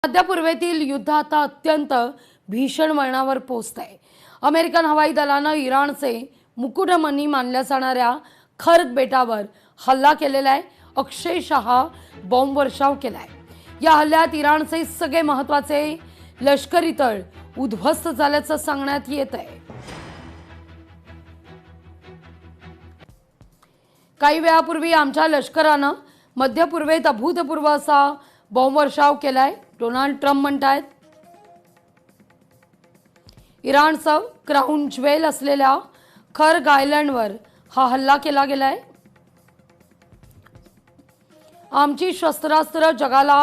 मध्य पूर्वेतील युद्ध आता अत्यंत भीषण वळणावर पोहोचतंय। अमेरिकन हवाई दलानं इराणचे मुकुटमणी मानल्या जाणाऱ्या खर्ग बेटावर हल्ला केलेला आहे। अक्षरशः बॉम्ब वर्षाव केलाय। या हल्ल्यात इराणचे सगळे महत्त्वाचे लष्करी तळ उद्ध्वस्त झाल्याचं सांगण्यात येत आहे। काही वेळापूर्वी आमच्या लष्करानं मध्य पूर्वेत अभूतपूर्व असा बॉम्ब वर्षाव केलाय, डोनाल्ड ट्रम्प म्हणतात। इराणचं क्राउन ज्वेल असलेल्या खर्ग आयलंडवर हा हल्ला केला गेलाय। आमची शस्त्रास्त्र जगाला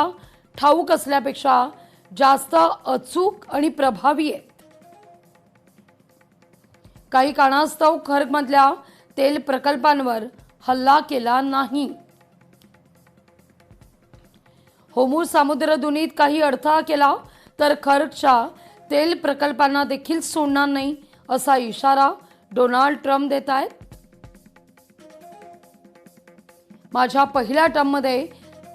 ठाऊक असल्यापेक्षा जास्त अचूक आणि प्रभावी आहेत। काही कारणास्तव खर्गमधल्या तेल प्रकल्पांवर हल्ला केला नाही। होर्मुझ समुद्रधुनीत काही अडथळा केला तर खर्गच्या तेल प्रकल्पांना देखील सोडणार नाही असा इशारा डोनाल्ड ट्रम्प देत आहेत। माझ्या पहिल्या टर्ममध्ये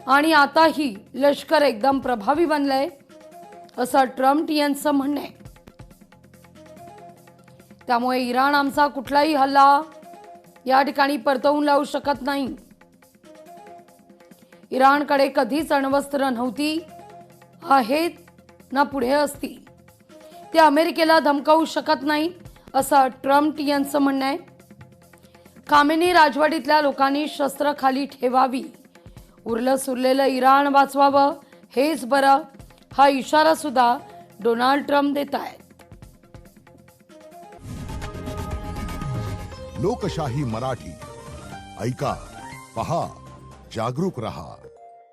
आणि आताही लष्कर एकदम प्रभावी बनलंय असं ट्रम्प यांचं म्हणणं आहे। त्यामुळे इराण आमचा कुठलाही हल्ला या ठिकाणी परतवून लावू शकत नाही। इराणकडे कधीच अण्वस्त्र नव्हती, आहेत ना पुढे असती। ते अमेरिकेला धमकावू शकत नाही असं ट्रम्प यांचं म्हणणं आहे। खामेनी राजवाडीतल्या लोकांनी शस्त्र खाली ठेवावी, उरलं सुरलेलं इराण वाचवावं हेच बरं, हा इशारा सुद्धा डोनाल्ड ट्रम्प देत आहेत। लोकशाही मराठी ऐका, पहा, जागरूक रहा।